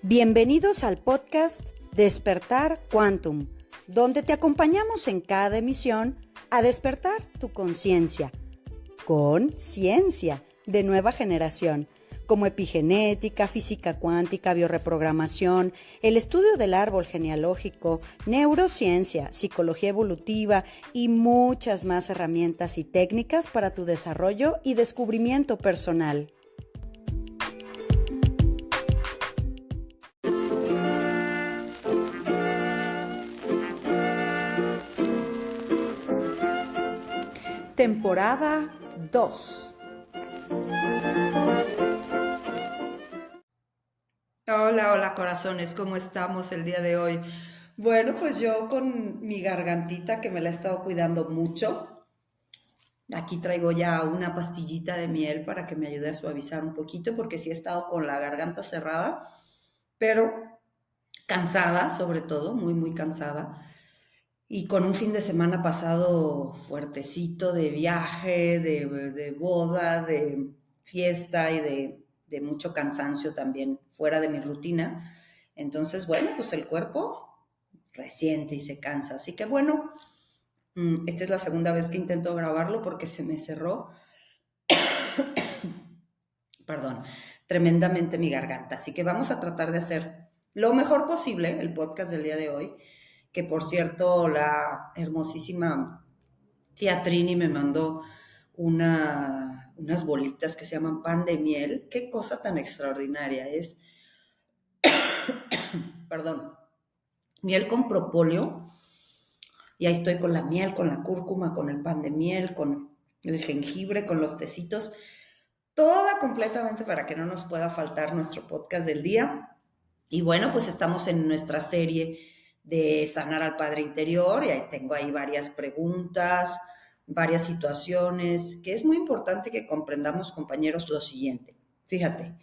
Bienvenidos al podcast Despertar Quantum, donde te acompañamos en cada emisión a despertar tu conciencia con ciencia de nueva generación, como epigenética, física cuántica, bioreprogramación, el estudio del árbol genealógico, neurociencia, psicología evolutiva y muchas más herramientas y técnicas para tu desarrollo y descubrimiento personal. Temporada 2. Hola corazones, ¿cómo estamos el día de hoy? Bueno, pues yo con mi gargantita que me la he estado cuidando mucho. Aquí traigo ya una pastillita de miel para que me ayude a suavizar un poquito porque sí he estado con la garganta cerrada, pero cansada sobre todo, muy cansada. Y con un fin de semana pasado fuertecito de viaje, de boda, de fiesta y de mucho cansancio también fuera de mi rutina. Entonces, bueno, pues el cuerpo resiente y se cansa. Así que bueno, esta es la segunda vez que intento grabarlo porque se me cerró, perdón, tremendamente mi garganta. Así que vamos a tratar de hacer lo mejor posible el podcast del día de hoy, que por cierto la hermosísima tía Trini me mandó unas bolitas que se llaman pan de miel. Qué cosa tan extraordinaria es. Perdón. Miel con propóleo. Y ahí estoy con la miel, con la cúrcuma, con el pan de miel, con el jengibre, con los tecitos. Toda completamente para que no nos pueda faltar nuestro podcast del día. Y bueno, pues estamos en nuestra serie de sanar al padre interior y ahí tengo ahí varias preguntas, varias situaciones, que es muy importante que comprendamos, compañeros, lo siguiente. Fíjate,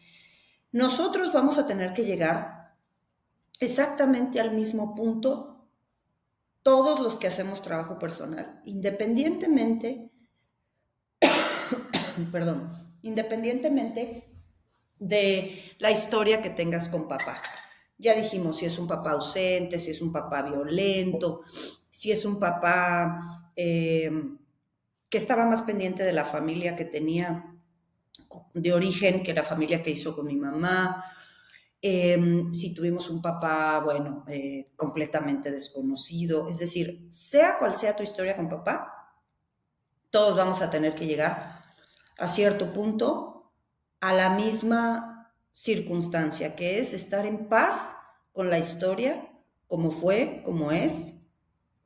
nosotros vamos a tener que llegar exactamente al mismo punto todos los que hacemos trabajo personal, independientemente de la historia que tengas con papá. Ya dijimos si es un papá ausente, si es un papá violento, si es un papá que estaba más pendiente de la familia que tenía de origen que la familia que hizo con mi mamá. Si tuvimos un papá, bueno, completamente desconocido. Es decir, sea cual sea tu historia con papá, todos vamos a tener que llegar a cierto punto a la misma circunstancia, que es estar en paz con la historia, como fue, como es.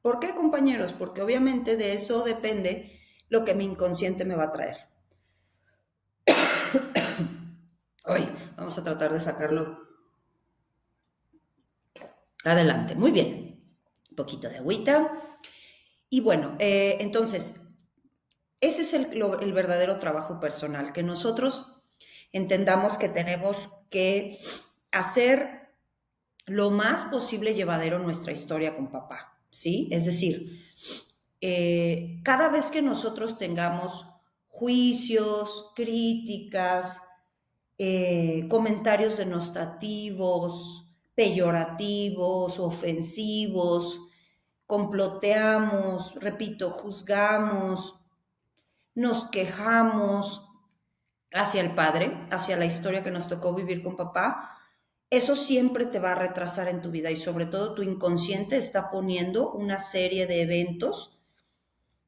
¿Por qué, compañeros? Porque obviamente de eso depende lo que mi inconsciente me va a traer. Hoy vamos a tratar de sacarlo adelante. Muy bien. Un poquito de agüita. Y bueno, entonces, ese es el verdadero trabajo personal, que nosotros entendamos que tenemos que hacer lo más posible llevadero nuestra historia con papá, ¿sí? Es decir, cada vez que nosotros tengamos juicios, críticas, comentarios denostativos, peyorativos, ofensivos, comploteamos, repito, juzgamos, nos quejamos hacia el padre, hacia la historia que nos tocó vivir con papá, eso siempre te va a retrasar en tu vida y sobre todo tu inconsciente está poniendo una serie de eventos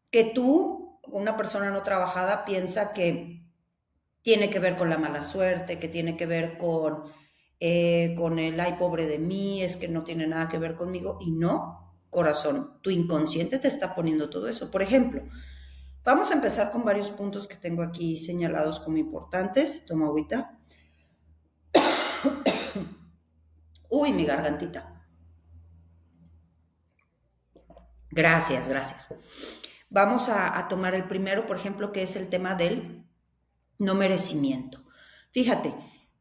que tú, una persona no trabajada, piensa que tiene que ver con la mala suerte, que tiene que ver con el ay pobre de mí, es que no tiene nada que ver conmigo y no, corazón, tu inconsciente te está poniendo todo eso. Por ejemplo, vamos a empezar con varios puntos que tengo aquí señalados como importantes. Toma agüita. Uy, mi gargantita. Gracias. Vamos a tomar el primero, por ejemplo, que es el tema del no merecimiento. Fíjate,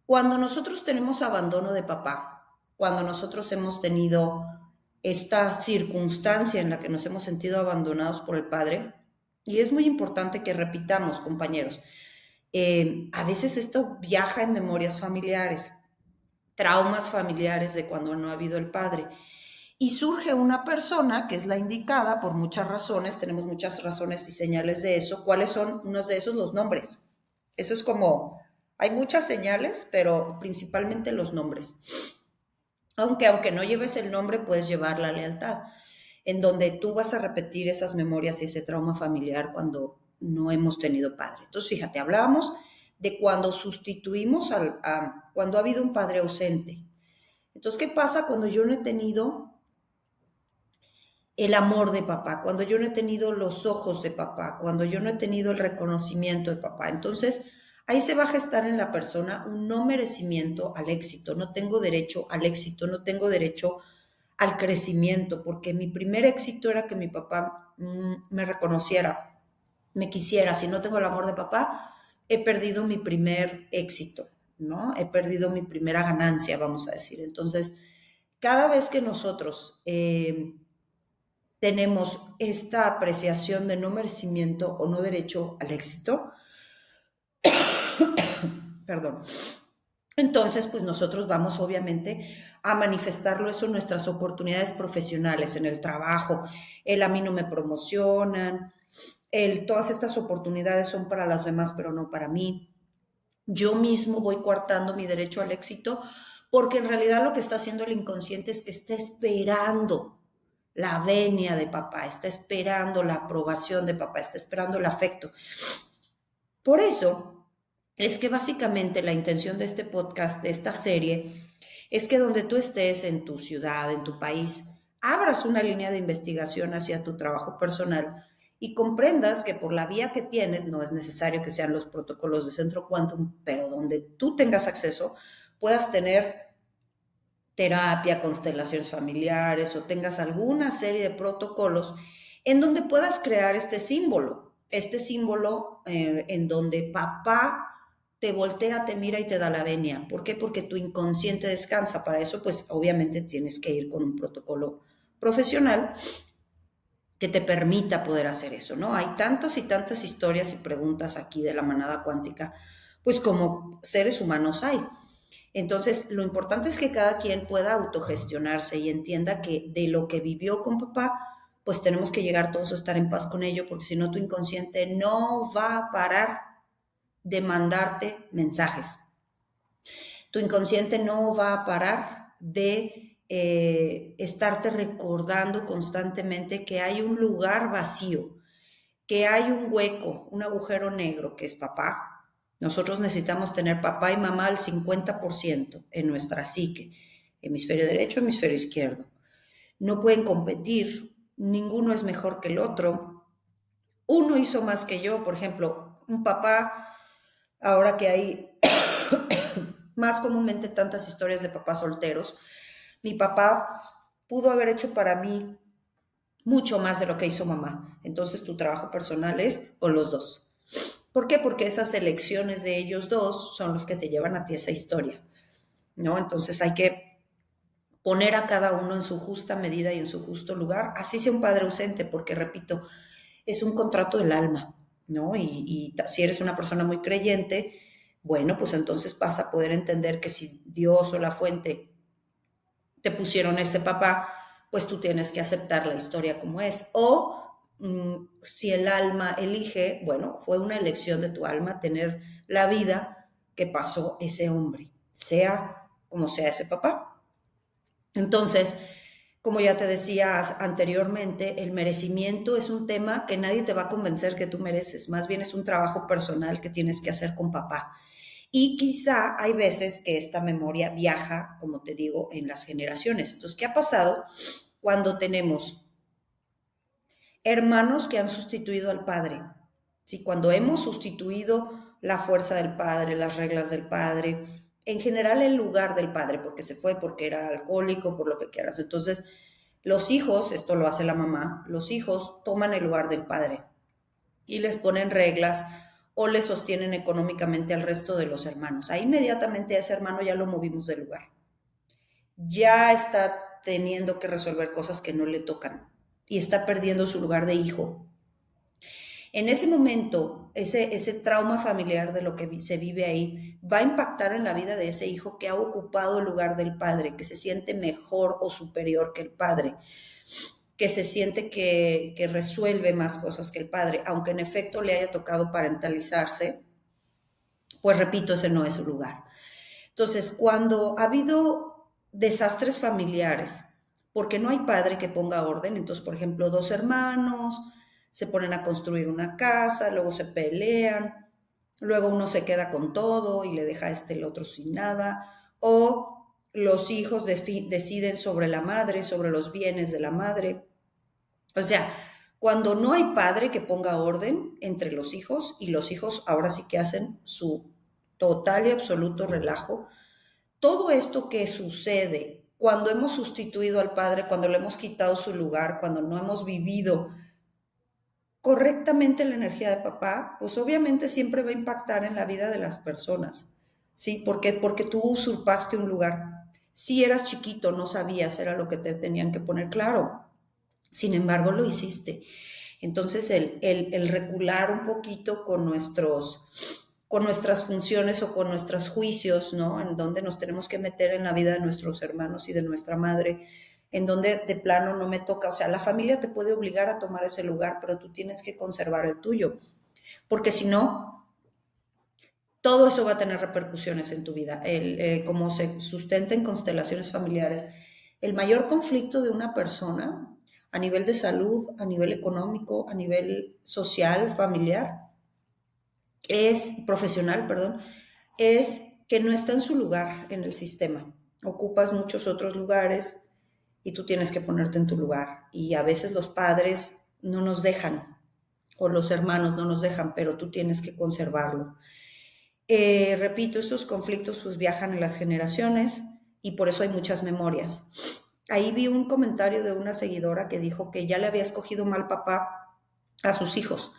cuando nosotros tenemos abandono de papá, cuando nosotros hemos tenido esta circunstancia en la que nos hemos sentido abandonados por el padre, y es muy importante que repitamos, compañeros, a veces esto viaja en memorias familiares. traumas familiares de cuando no ha habido el padre. Y surge una persona que es la indicada por muchas razones, tenemos muchas razones y señales de eso. ¿Cuáles son unos de esos? Los nombres. Eso es como, hay muchas señales, pero principalmente los nombres. Aunque no lleves el nombre, puedes llevar la lealtad, en donde tú vas a repetir esas memorias y ese trauma familiar cuando no hemos tenido padre. Entonces, fíjate, hablábamos de cuando sustituimos cuando ha habido un padre ausente. Entonces, ¿qué pasa cuando yo no he tenido el amor de papá, cuando yo no he tenido los ojos de papá, cuando yo no he tenido el reconocimiento de papá? Entonces, ahí se va a gestar en la persona un no merecimiento al éxito. No tengo derecho al éxito, no tengo derecho al crecimiento, porque mi primer éxito era que mi papá me reconociera, me quisiera. Si no tengo el amor de papá, he perdido mi primer éxito, ¿no? He perdido mi primera ganancia, vamos a decir. Entonces, cada vez que nosotros tenemos esta apreciación de no merecimiento o no derecho al éxito, perdón, entonces pues nosotros vamos obviamente a manifestarlo eso en nuestras oportunidades profesionales, en el trabajo. El a mí no me promocionan, todas estas oportunidades son para las demás pero no para mí. Yo mismo voy coartando mi derecho al éxito porque en realidad lo que está haciendo el inconsciente es que está esperando la venia de papá, está esperando la aprobación de papá, está esperando el afecto. Por eso es que básicamente la intención de este podcast, de esta serie, es que donde tú estés, en tu ciudad, en tu país, abras una línea de investigación hacia tu trabajo personal y comprendas que por la vía que tienes, no es necesario que sean los protocolos de Centro Quantum, pero donde tú tengas acceso, puedas tener terapia, constelaciones familiares o tengas alguna serie de protocolos en donde puedas crear este símbolo en donde papá te voltea, te mira y te da la venia. ¿Por qué? Porque tu inconsciente descansa. Para eso, pues obviamente tienes que ir con un protocolo profesional que te permita poder hacer eso, ¿no? Hay tantas y tantas historias y preguntas aquí de la manada cuántica, pues como seres humanos hay. Entonces, lo importante es que cada quien pueda autogestionarse y entienda que de lo que vivió con papá, pues tenemos que llegar todos a estar en paz con ello, porque si no, tu inconsciente no va a parar de mandarte mensajes. Tu inconsciente no va a parar de estarte recordando constantemente que hay un lugar vacío, que hay un hueco, un agujero negro que es papá. Nosotros necesitamos tener papá y mamá al 50% en nuestra psique, hemisferio derecho, hemisferio izquierdo. No pueden competir, ninguno es mejor que el otro. Uno hizo más que yo, por ejemplo, un papá, ahora que hay más comúnmente tantas historias de papás solteros, mi papá pudo haber hecho para mí mucho más de lo que hizo mamá. Entonces tu trabajo personal es con los dos. ¿Por qué? Porque esas elecciones de ellos dos son los que te llevan a ti esa historia, ¿no? Entonces hay que poner a cada uno en su justa medida y en su justo lugar, así sea un padre ausente, porque repito, es un contrato del alma, ¿no? Y si eres una persona muy creyente, bueno, pues entonces vas a poder entender que si Dios o la fuente te pusieron ese papá, pues tú tienes que aceptar la historia como es. O si el alma elige, bueno, fue una elección de tu alma tener la vida que pasó ese hombre, sea como sea ese papá. Entonces, como ya te decía anteriormente, el merecimiento es un tema que nadie te va a convencer que tú mereces, más bien es un trabajo personal que tienes que hacer con papá. Y quizá hay veces que esta memoria viaja, como te digo, en las generaciones. Entonces, ¿qué ha pasado cuando tenemos hermanos que han sustituido al padre? ¿Sí? Cuando hemos sustituido la fuerza del padre, las reglas del padre, en general el lugar del padre, porque se fue, porque era alcohólico, por lo que quieras. Entonces, los hijos, esto lo hace la mamá, los hijos toman el lugar del padre y les ponen reglas o le sostienen económicamente al resto de los hermanos. Ahí inmediatamente a ese hermano ya lo movimos del lugar. Ya está teniendo que resolver cosas que no le tocan y está perdiendo su lugar de hijo. En ese momento, ese trauma familiar de lo que se vive ahí va a impactar en la vida de ese hijo que ha ocupado el lugar del padre, que se siente mejor o superior que el padre, que se siente que resuelve más cosas que el padre, aunque en efecto le haya tocado parentalizarse, pues repito, ese no es su lugar. Entonces, cuando ha habido desastres familiares, porque no hay padre que ponga orden, entonces, por ejemplo, dos hermanos se ponen a construir una casa, luego se pelean, luego uno se queda con todo y le deja a el otro sin nada, o los hijos deciden sobre la madre, sobre los bienes de la madre. O sea, cuando no hay padre que ponga orden entre los hijos y los hijos ahora sí que hacen su total y absoluto relajo, todo esto que sucede cuando hemos sustituido al padre, cuando le hemos quitado su lugar, cuando no hemos vivido correctamente la energía de papá, pues obviamente siempre va a impactar en la vida de las personas, ¿sí? Porque tú usurpaste un lugar. Si eras chiquito, no sabías, era lo que te tenían que poner claro. Sin embargo, lo hiciste. Entonces, el recular un poquito con nuestras funciones o con nuestros juicios, ¿no? En donde nos tenemos que meter en la vida de nuestros hermanos y de nuestra madre, en donde de plano no me toca. O sea, la familia te puede obligar a tomar ese lugar, pero tú tienes que conservar el tuyo, porque si no, todo eso va a tener repercusiones en tu vida. Como se sustenta en constelaciones familiares, el mayor conflicto de una persona a nivel de salud, a nivel económico, a nivel social, familiar, es profesional, perdón, es que no está en su lugar en el sistema. Ocupas muchos otros lugares y tú tienes que ponerte en tu lugar. Y a veces los padres no nos dejan o los hermanos no nos dejan, pero tú tienes que conservarlo. Repito, estos conflictos pues viajan en las generaciones y por eso hay muchas memorias. Ahí vi un comentario de una seguidora que dijo que ya le había escogido mal papá a sus hijos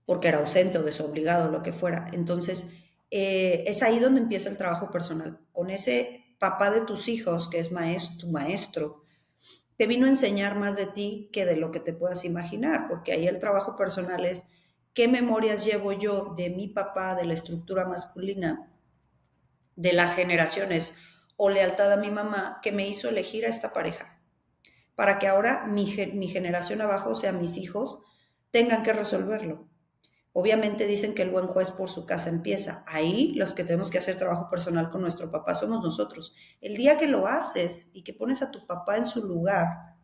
porque era ausente o desobligado, lo que fuera. Entonces, es ahí donde empieza el trabajo personal. Con ese papá de tus hijos, que es tu maestro, te vino a enseñar más de ti que de lo que te puedas imaginar, porque ahí el trabajo personal es qué memorias llevo yo de mi papá, de la estructura masculina, de las generaciones o lealtad a mi mamá que me hizo elegir a esta pareja, para que ahora mi generación abajo, o sea, mis hijos, tengan que resolverlo. Obviamente dicen que el buen juez por su casa empieza. Ahí los que tenemos que hacer trabajo personal con nuestro papá somos nosotros. El día que lo haces y que pones a tu papá en su lugar,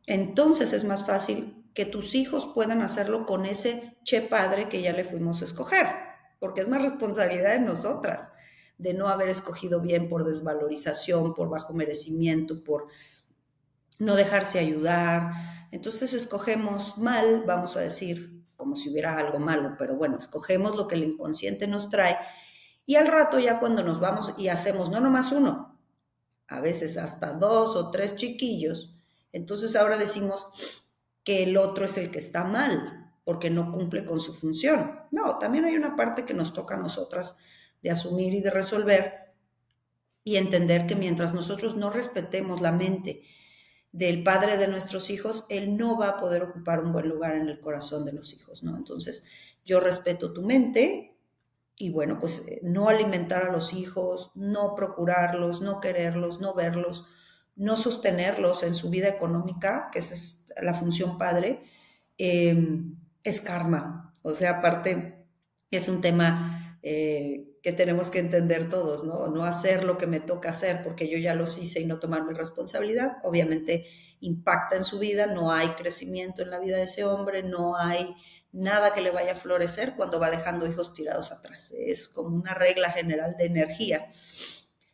entonces es más fácil que tus hijos puedan hacerlo con ese che padre que ya le fuimos a escoger, porque es más responsabilidad de nosotras, de no haber escogido bien por desvalorización, por bajo merecimiento, por no dejarse ayudar. Entonces escogemos mal, vamos a decir, como si hubiera algo malo, pero bueno, escogemos lo que el inconsciente nos trae y al rato ya cuando nos vamos y hacemos no nomás uno, a veces hasta dos o tres chiquillos, entonces ahora decimos que el otro es el que está mal porque no cumple con su función. No, también hay una parte que nos toca a nosotras de asumir y de resolver y entender que mientras nosotros no respetemos la mente del padre de nuestros hijos, él no va a poder ocupar un buen lugar en el corazón de los hijos, ¿no? Entonces, yo respeto tu mente y bueno, pues no alimentar a los hijos, no procurarlos, no quererlos, no verlos, no sostenerlos en su vida económica, que esa es la función padre, eh, es karma. O sea, aparte, es un tema que tenemos que entender todos, ¿no? No hacer lo que me toca hacer porque yo ya los hice y no tomar mi responsabilidad. Obviamente impacta en su vida, no hay crecimiento en la vida de ese hombre, no hay nada que le vaya a florecer cuando va dejando hijos tirados atrás. Es como una regla general de energía.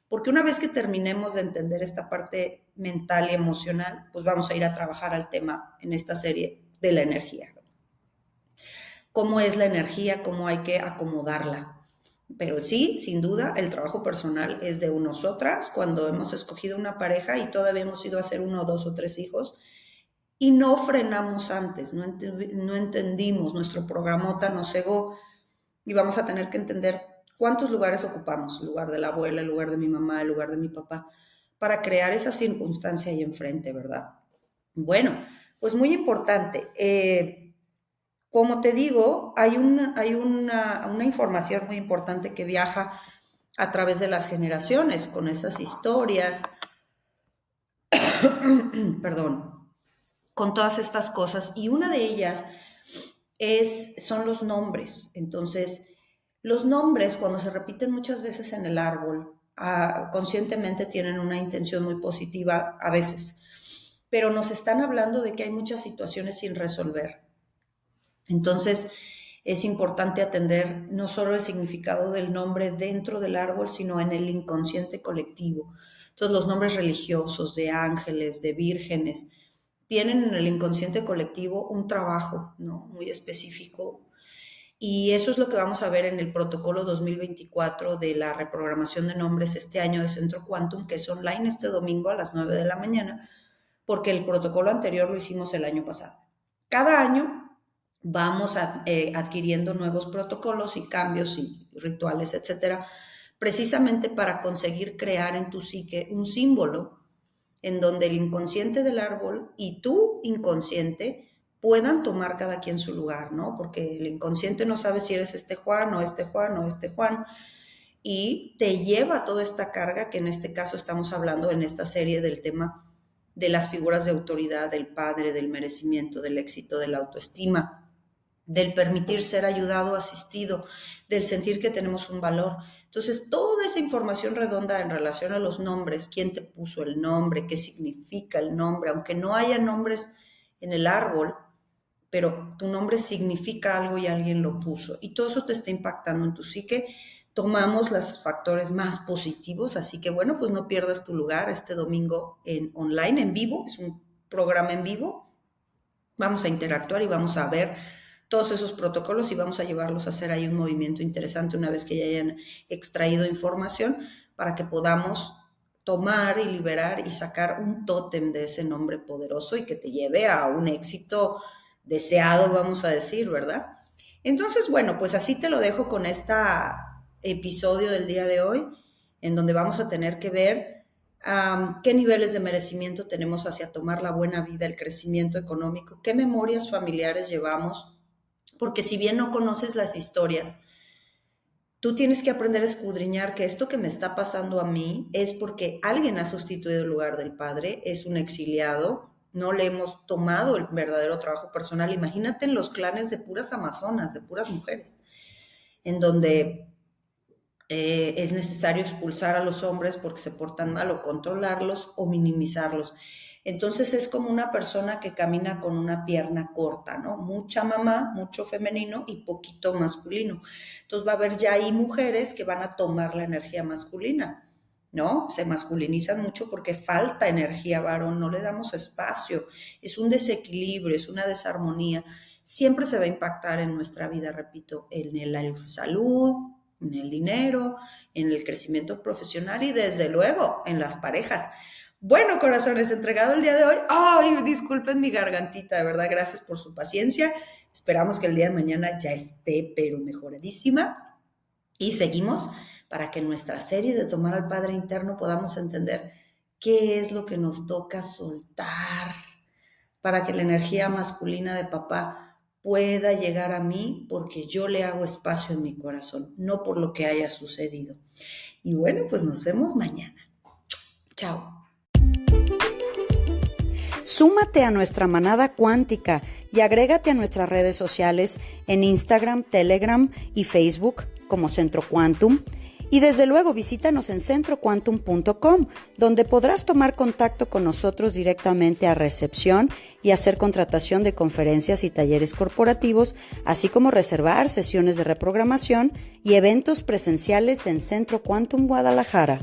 Porque una vez que terminemos de entender esta parte mental y emocional, pues vamos a ir a trabajar al tema en esta serie de la energía. Cómo es la energía, cómo hay que acomodarla. Pero sí, sin duda, el trabajo personal es de nosotras cuando hemos escogido una pareja y todavía hemos ido a hacer uno, dos o tres hijos y no frenamos antes, no entendimos, nuestro programota nos cegó y vamos a tener que entender cuántos lugares ocupamos, el lugar de la abuela, el lugar de mi mamá, el lugar de mi papá, para crear esa circunstancia ahí enfrente, ¿verdad? Bueno, pues muy importante. como te digo, hay una información muy importante que viaja a través de las generaciones con esas historias, perdón, con todas estas cosas. Y una de ellas son los nombres. Entonces, los nombres, cuando se repiten muchas veces en el árbol, conscientemente tienen una intención muy positiva a veces, pero nos están hablando de que hay muchas situaciones sin resolver. Entonces, es importante atender no solo el significado del nombre dentro del árbol, sino en el inconsciente colectivo. Entonces, los nombres religiosos de ángeles, de vírgenes, tienen en el inconsciente colectivo un trabajo, ¿no?, muy específico. Y eso es lo que vamos a ver en el protocolo 2024 de la reprogramación de nombres este año de Centro Quantum, que es online este domingo a las 9 de la mañana, porque el protocolo anterior lo hicimos el año pasado. Cada año vamos adquiriendo nuevos protocolos y cambios y rituales, etcétera, precisamente para conseguir crear en tu psique un símbolo en donde el inconsciente del árbol y tu inconsciente puedan tomar cada quien su lugar, ¿no? Porque el inconsciente no sabe si eres este Juan o este Juan o este Juan, y te lleva toda esta carga que en este caso estamos hablando en esta serie del tema de las figuras de autoridad, del padre, del merecimiento, del éxito, de la autoestima, del permitir ser ayudado, asistido, del sentir que tenemos un valor. Entonces, toda esa información redonda en relación a los nombres, quién te puso el nombre, qué significa el nombre, aunque no haya nombres en el árbol, pero tu nombre significa algo y alguien lo puso. Y todo eso te está impactando en tu psique. Tomamos los factores más positivos, así que bueno, pues no pierdas tu lugar este domingo online, en vivo, es un programa en vivo. Vamos a interactuar y vamos a ver todos esos protocolos y vamos a llevarlos a hacer ahí un movimiento interesante una vez que ya hayan extraído información para que podamos tomar y liberar y sacar un tótem de ese nombre poderoso y que te lleve a un éxito deseado, vamos a decir, ¿verdad? Entonces, bueno, pues así te lo dejo con este episodio del día de hoy, en donde vamos a tener que ver qué niveles de merecimiento tenemos hacia tomar la buena vida, el crecimiento económico, qué memorias familiares llevamos, porque si bien no conoces las historias, tú tienes que aprender a escudriñar que esto que me está pasando a mí es porque alguien ha sustituido el lugar del padre, es un exiliado, no le hemos tomado el verdadero trabajo personal. Imagínate en los clanes de puras amazonas, de puras mujeres, en donde es necesario expulsar a los hombres porque se portan mal o controlarlos o minimizarlos. Entonces es como una persona que camina con una pierna corta, ¿no? Mucha mamá, mucho femenino y poquito masculino. Entonces va a haber ya ahí mujeres que van a tomar la energía masculina, ¿no? Se masculinizan mucho porque falta energía varón, no le damos espacio, es un desequilibrio, es una desarmonía. Siempre se va a impactar en nuestra vida, repito, en la salud, en el dinero, en el crecimiento profesional y desde luego en las parejas. Bueno, corazones, entregado el día de hoy. Ay, disculpen mi gargantita, de verdad, gracias por su paciencia. Esperamos que el día de mañana ya esté, pero mejoradísima. Y seguimos para que en nuestra serie de Tomar al Padre Interno podamos entender qué es lo que nos toca soltar para que la energía masculina de papá pueda llegar a mí porque yo le hago espacio en mi corazón, no por lo que haya sucedido. Y bueno, pues nos vemos mañana. Chao. Súmate a nuestra manada cuántica y agrégate a nuestras redes sociales en Instagram, Telegram y Facebook como Centro Quantum. Y desde luego visítanos en centroquantum.com, donde podrás tomar contacto con nosotros directamente a recepción y hacer contratación de conferencias y talleres corporativos, así como reservar sesiones de reprogramación y eventos presenciales en Centro Quantum Guadalajara.